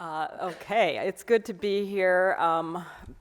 Okay, it's good to be here.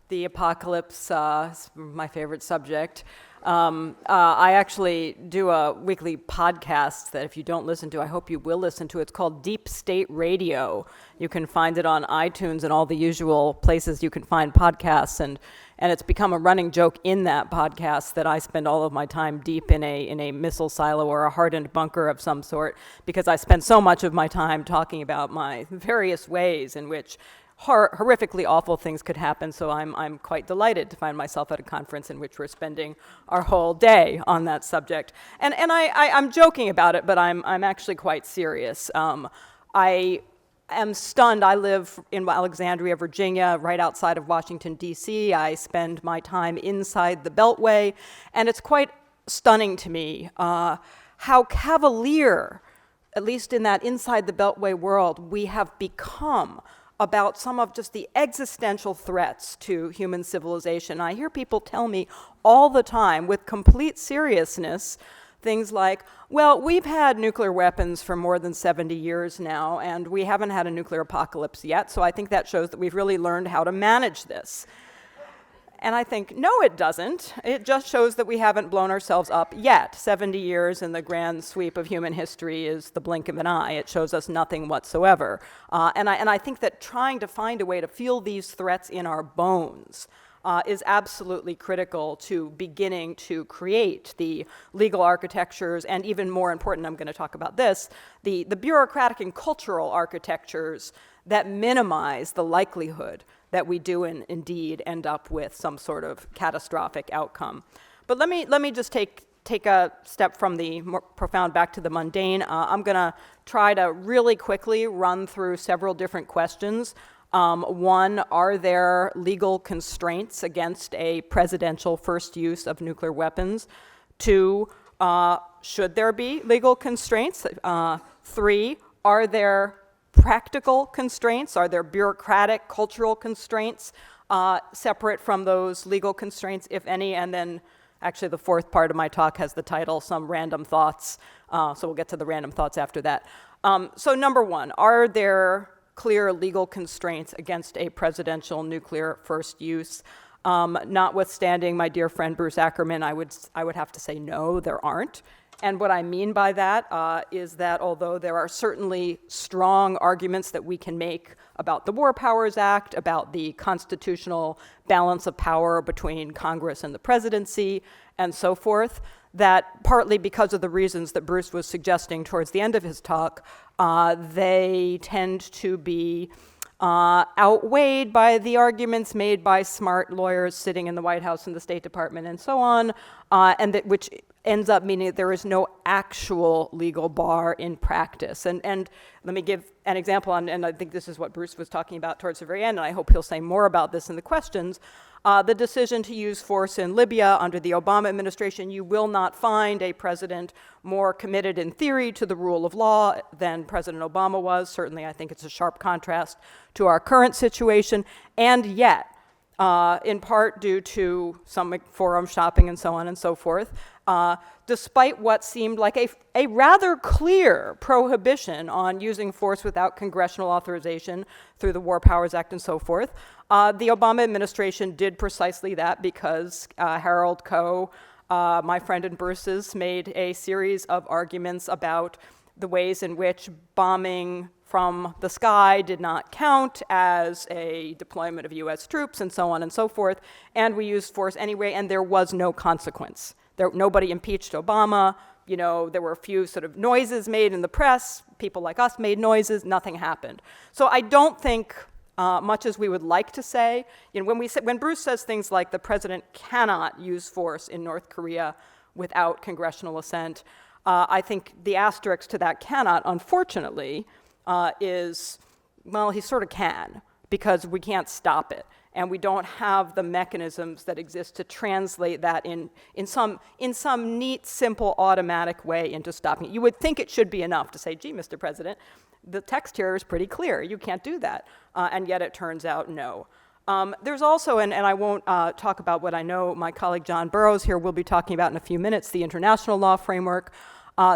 The apocalypse is my favorite subject. I actually do a weekly podcast that if you don't listen to, I hope you will listen to. It's called Deep State Radio. You can find it on iTunes and all the usual places you can find podcasts, and it's become a running joke in that podcast that I spend all of my time deep in a missile silo or a hardened bunker of some sort, because I spend so much of my time talking about my various ways in which horrifically awful things could happen. So I'm quite delighted to find myself at a conference in which we're spending our whole day on that subject. And I'm joking about it, but I'm actually quite serious. I am stunned. I live in Alexandria, Virginia, right outside of Washington, D.C. I spend my time inside the Beltway, and it's quite stunning to me how cavalier, at least in that inside the Beltway world, we have become about some of just the existential threats to human civilization. I hear people tell me all the time with complete seriousness things like, well, we've had nuclear weapons for more than 70 years now, and we haven't had a nuclear apocalypse yet, so I think that shows that we've really learned how to manage this. And I think, no, it doesn't. It just shows that we haven't blown ourselves up yet. 70 years in the grand sweep of human history is the blink of an eye. It shows us nothing whatsoever. And I think that trying to find a way to feel these threats in our bones is absolutely critical to beginning to create the legal architectures, and even more important, I'm going to talk about this, the bureaucratic and cultural architectures that minimize the likelihood that we do indeed end up with some sort of catastrophic outcome. But let me just take a step from the more profound back to the mundane. I'm going to try to really quickly run through several different questions. One, are there legal constraints against a presidential first use of nuclear weapons? Two, should there be legal constraints? Three, are there practical constraints? Are there bureaucratic, cultural constraints separate from those legal constraints, if any? And then actually the fourth part of my talk has the title, Some Random Thoughts. So we'll get to the random thoughts after that. So number one, are there clear legal constraints against a presidential nuclear first use? Notwithstanding my dear friend Bruce Ackerman, I would have to say no, there aren't. And what I mean by that is that although there are certainly strong arguments that we can make about the War Powers Act, about the constitutional balance of power between Congress and the presidency, and so forth, that partly because of the reasons that Bruce was suggesting towards the end of his talk, they tend to be outweighed by the arguments made by smart lawyers sitting in the White House and the State Department and so on, and that which ends up meaning that there is no actual legal bar in practice. And let me give an example, and I think this is what Bruce was talking about towards the very end, and I hope he'll say more about this in the questions. The decision to use force in Libya under the Obama administration, you will not find a president more committed in theory to the rule of law than President Obama was. Certainly, I think it's a sharp contrast to our current situation. And yet, in part due to some forum shopping and so on and so forth, despite what seemed like a rather clear prohibition on using force without congressional authorization through the War Powers Act and so forth, the Obama administration did precisely that because Harold Koh, my friend and Bruce's, made a series of arguments about the ways in which bombing from the sky did not count as a deployment of U.S. troops and so on and so forth, and we used force anyway, and there was no consequence. Nobody impeached Obama. There were a few sort of noises made in the press. People like us made noises. Nothing happened. So I don't think, much as we would like to say, when Bruce says things like the president cannot use force in North Korea without congressional assent, I think the asterisk to that cannot, unfortunately, is, well, he sort of can, because we can't stop it. And we don't have the mechanisms that exist to translate that in some neat, simple, automatic way into stopping it. You would think it should be enough to say, gee, Mr. President, the text here is pretty clear. You can't do that. And yet it turns out no. There's also, and I won't talk about what I know my colleague John Burroughs here will be talking about in a few minutes, the international law framework.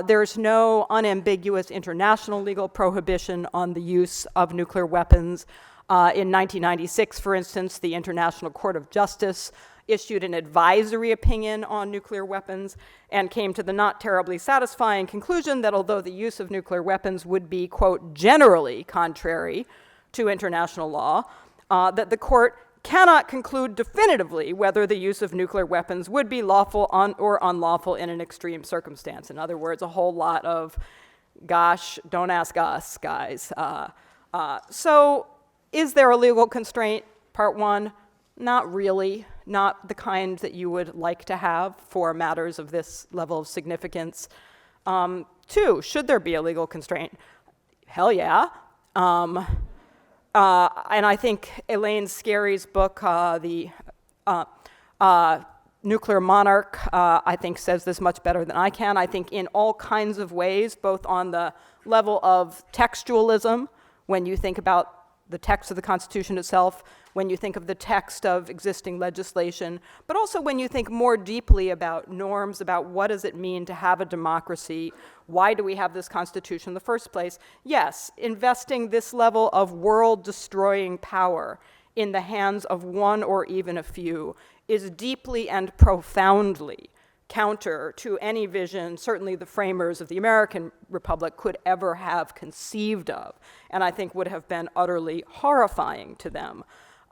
There's no unambiguous international legal prohibition on the use of nuclear weapons. In 1996, for instance, the International Court of Justice issued an advisory opinion on nuclear weapons and came to the not terribly satisfying conclusion that although the use of nuclear weapons would be, quote, generally contrary to international law, that the court cannot conclude definitively whether the use of nuclear weapons would be lawful or unlawful in an extreme circumstance. In other words, a whole lot of, gosh, don't ask us, guys. So is there a legal constraint? Part one, not really. Not the kind that you would like to have for matters of this level of significance. Two, should there be a legal constraint? Hell yeah. And I think Elaine Scarry's book, The Nuclear Monarch, I think says this much better than I can. I think in all kinds of ways, both on the level of textualism, when you think about the text of the Constitution itself, when you think of the text of existing legislation, but also when you think more deeply about norms, about what does it mean to have a democracy, why do we have this Constitution in the first place? Yes, investing this level of world-destroying power in the hands of one or even a few is deeply and profoundly counter to any vision certainly the framers of the American Republic could ever have conceived of, and I think would have been utterly horrifying to them.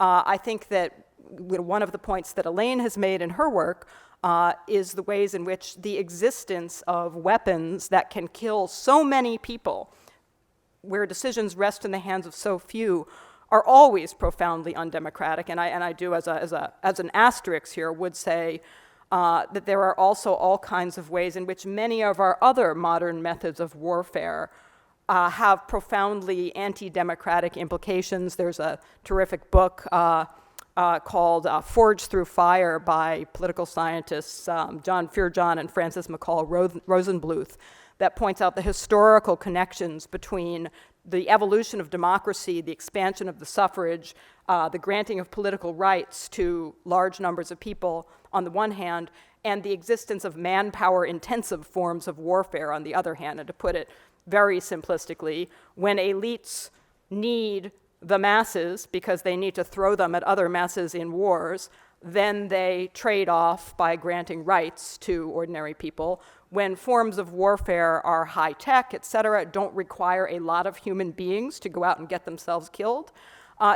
I think that one of the points that Elaine has made in her work is the ways in which the existence of weapons that can kill so many people, where decisions rest in the hands of so few, are always profoundly undemocratic. And I do, as an asterisk here, would say that there are also all kinds of ways in which many of our other modern methods of warfare have profoundly anti-democratic implications. There's a terrific book called Forged Through Fire by political scientists John Firjon and Francis McCall Rosenbluth that points out the historical connections between the evolution of democracy, the expansion of the suffrage, the granting of political rights to large numbers of people on the one hand, and the existence of manpower-intensive forms of warfare on the other hand. And to put it very simplistically, when elites need the masses because they need to throw them at other masses in wars, then they trade off by granting rights to ordinary people. When forms of warfare are high-tech, et cetera, don't require a lot of human beings to go out and get themselves killed,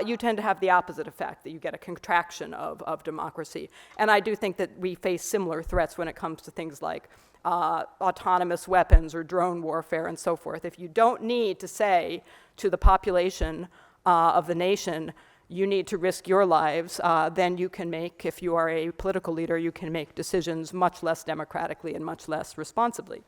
you tend to have the opposite effect, that you get a contraction of democracy. And I do think that we face similar threats when it comes to things like autonomous weapons or drone warfare and so forth. If you don't need to say to the population of the nation, you need to risk your lives, then you can make, if you are a political leader, you can make decisions much less democratically and much less responsibly.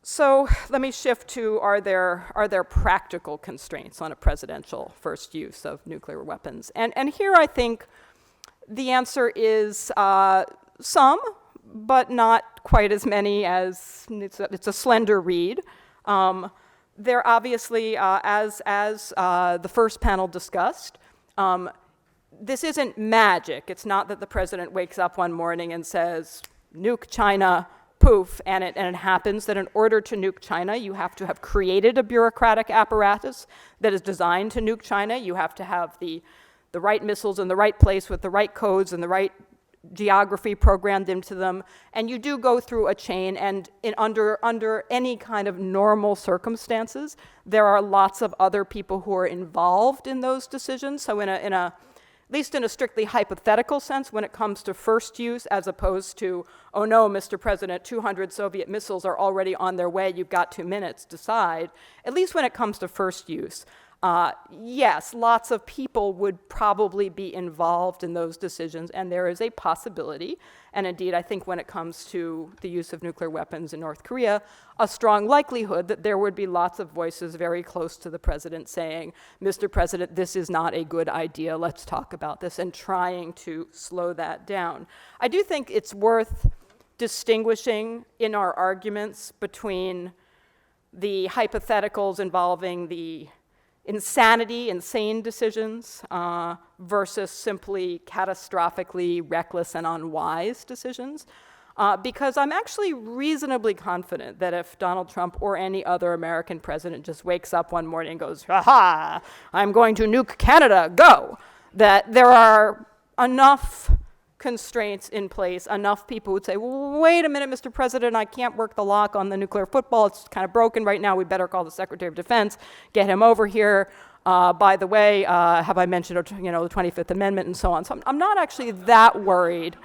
So let me shift to, are there practical constraints on a presidential first use of nuclear weapons? And here I think the answer is some, but not quite as many as, it's a slender read. There obviously, as the first panel discussed, this isn't magic. It's not that the president wakes up one morning and says, nuke China, poof, and it happens that in order to nuke China, you have to have created a bureaucratic apparatus that is designed to nuke China. You have to have the right missiles in the right place with the right codes and the right geography programmed into them, and you do go through a chain, and under any kind of normal circumstances, there are lots of other people who are involved in those decisions. So at least in a strictly hypothetical sense, when it comes to first use, as opposed to, oh no, Mr. President, 200 Soviet missiles are already on their way, you've got 2 minutes, decide. At least when it comes to first use, yes, lots of people would probably be involved in those decisions, and there is a possibility, and indeed I think when it comes to the use of nuclear weapons in North Korea, a strong likelihood that there would be lots of voices very close to the president saying, Mr. President, this is not a good idea, let's talk about this, and trying to slow that down. I do think it's worth distinguishing in our arguments between the hypotheticals involving the insane decisions versus simply catastrophically reckless and unwise decisions. because I'm actually reasonably confident that if Donald Trump or any other American president just wakes up one morning and goes, "Ha-ha, I'm going to nuke Canada, go," that there are enough constraints in place, enough people would say, "Wait a minute, Mr. President, I can't work the lock on the nuclear football. It's kind of broken right now. We better call the Secretary of Defense, get him over here. By the way, have I mentioned, the 25th Amendment and so on?" So I'm not actually that worried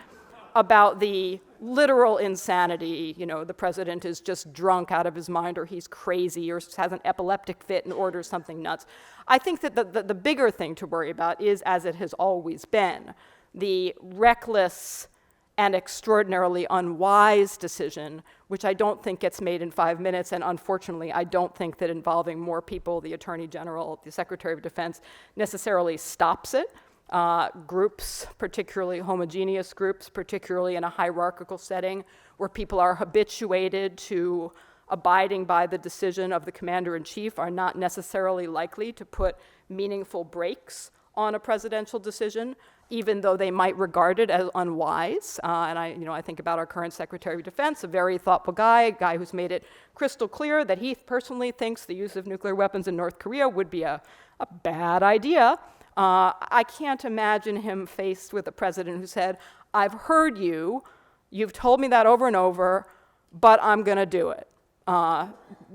about the literal insanity, the president is just drunk out of his mind, or he's crazy, or has an epileptic fit and orders something nuts. I think that the bigger thing to worry about is, as it has always been, the reckless and extraordinarily unwise decision, which I don't think gets made in 5 minutes, and unfortunately, I don't think that involving more people, the Attorney General, the Secretary of Defense, necessarily stops it. Groups, particularly homogeneous groups, particularly in a hierarchical setting where people are habituated to abiding by the decision of the commander-in-chief, are not necessarily likely to put meaningful brakes on a presidential decision, even though they might regard it as unwise. And I think about our current Secretary of Defense, a very thoughtful guy, a guy who's made it crystal clear that he personally thinks the use of nuclear weapons in North Korea would be a bad idea. I can't imagine him faced with a president who said, "I've heard you, you've told me that over and over, but I'm going to do it."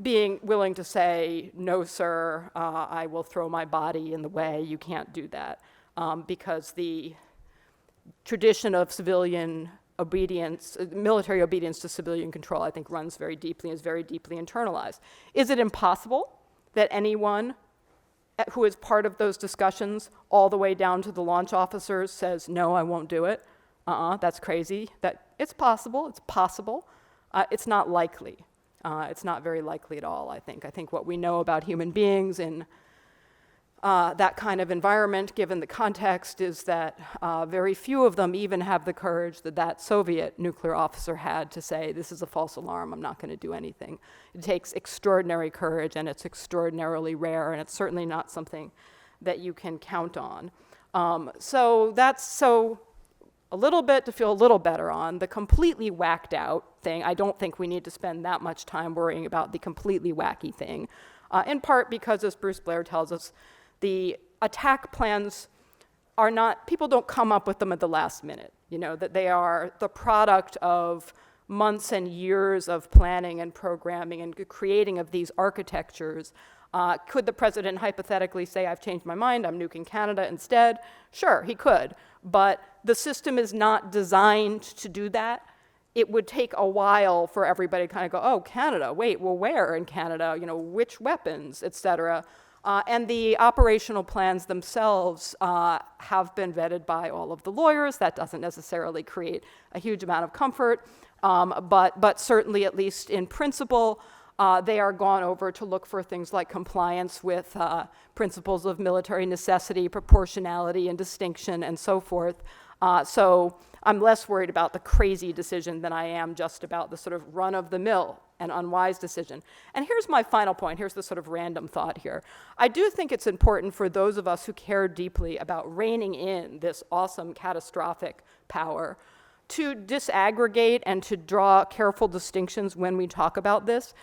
Being willing to say, "No, sir, I will throw my body in the way, you can't do that," because the tradition of civilian obedience, military obedience to civilian control, I think runs very deeply and is very deeply internalized. Is it impossible that anyone who is part of those discussions, all the way down to the launch officers, says, "No, I won't do it. That's crazy"? It's possible. It's not likely. It's not very likely at all, I think. I think what we know about human beings in that kind of environment, given the context, is that very few of them even have the courage that Soviet nuclear officer had to say, "This is a false alarm, I'm not going to do anything." It takes extraordinary courage, and it's extraordinarily rare, and it's certainly not something that you can count on. So that's a little bit to feel a little better on. The completely whacked out thing, I don't think we need to spend that much time worrying about the completely wacky thing, in part because, as Bruce Blair tells us, the attack plans are not, people don't come up with them at the last minute, that they are the product of months and years of planning and programming and creating of these architectures. Could the president hypothetically say, "I've changed my mind, I'm nuking Canada instead"? Sure, he could, but the system is not designed to do that. It would take a while for everybody to kind of go, "Oh, Canada, wait, well, where in Canada, which weapons, et cetera." And the operational plans themselves have been vetted by all of the lawyers. That doesn't necessarily create a huge amount of comfort, but certainly, at least in principle, they are gone over to look for things like compliance with principles of military necessity, proportionality, and distinction, and so forth. So I'm less worried about the crazy decision than I am just about the sort of run-of-the-mill and unwise decision. And here's my final point. Here's the sort of random thought here. I do think it's important for those of us who care deeply about reining in this awesome, catastrophic power to disaggregate and to draw careful distinctions when we talk about this.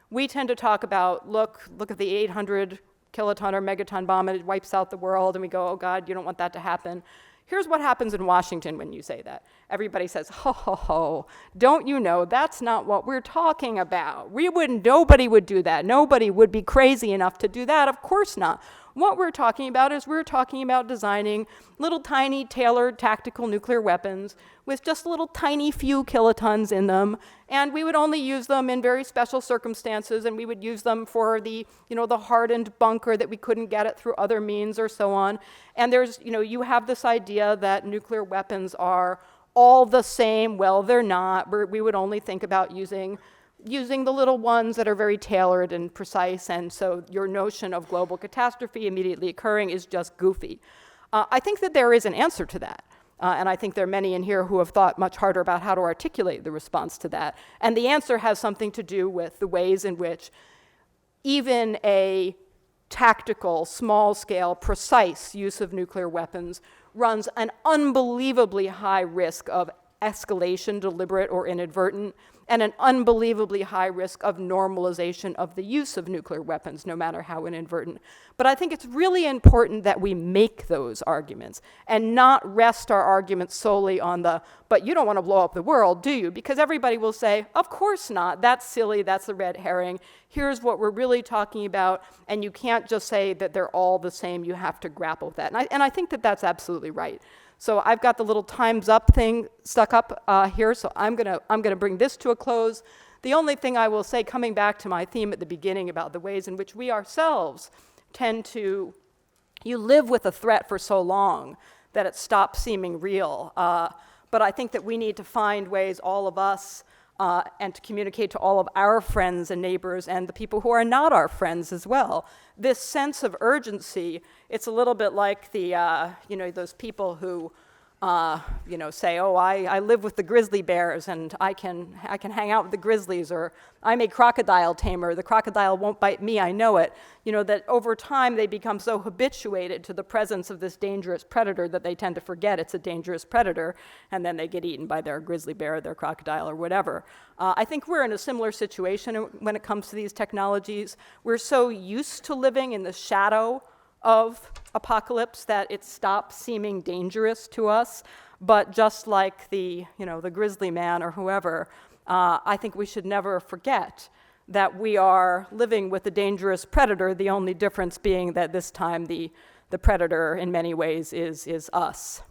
We tend to talk about, look at the 800 kiloton or megaton bomb, and it wipes out the world, and we go, "Oh God, you don't want that to happen." Here's what happens in Washington when you say that. Everybody says, "Ho, ho, ho, don't you know that's not what we're talking about. Nobody would do that. Nobody would be crazy enough to do that. Of course not. What we're talking about is we're talking about designing little tiny tailored tactical nuclear weapons with just a little tiny few kilotons in them, and we would only use them in very special circumstances, and we would use them for the hardened bunker that we couldn't get it through other means or so on." And there's, you have this idea that nuclear weapons are all the same. Well, they're not. We would only think about using the little ones that are very tailored and precise, and so your notion of global catastrophe immediately occurring is just goofy. I think that there is an answer to that, and I think there are many in here who have thought much harder about how to articulate the response to that, and the answer has something to do with the ways in which even a tactical, small-scale, precise use of nuclear weapons runs an unbelievably high risk of escalation, deliberate or inadvertent, and an unbelievably high risk of normalization of the use of nuclear weapons, no matter how inadvertent. But I think it's really important that we make those arguments and not rest our arguments solely on the, but you don't want to blow up the world, do you? Because everybody will say, of course not, that's silly, that's a red herring. Here's what we're really talking about, and you can't just say that they're all the same, you have to grapple with that. And I think that that's absolutely right. So I've got the little time's up thing stuck up here, so I'm gonna bring this to a close. The only thing I will say, coming back to my theme at the beginning about the ways in which we ourselves tend to, you live with a threat for so long that it stops seeming real. But I think that we need to find ways, all of us, and to communicate to all of our friends and neighbors and the people who are not our friends as well. This sense of urgency, it's a little bit like the, those people who, say, oh, I live with the grizzly bears and I can hang out with the grizzlies, or I'm a crocodile tamer, the crocodile won't bite me, I know it. That over time they become so habituated to the presence of this dangerous predator that they tend to forget it's a dangerous predator, and then they get eaten by their grizzly bear, their crocodile, or whatever. I think we're in a similar situation when it comes to these technologies. We're so used to living in the shadow of apocalypse that it stops seeming dangerous to us. But just like the grizzly man or whoever, I think we should never forget that we are living with a dangerous predator, the only difference being that this time the predator in many ways is us.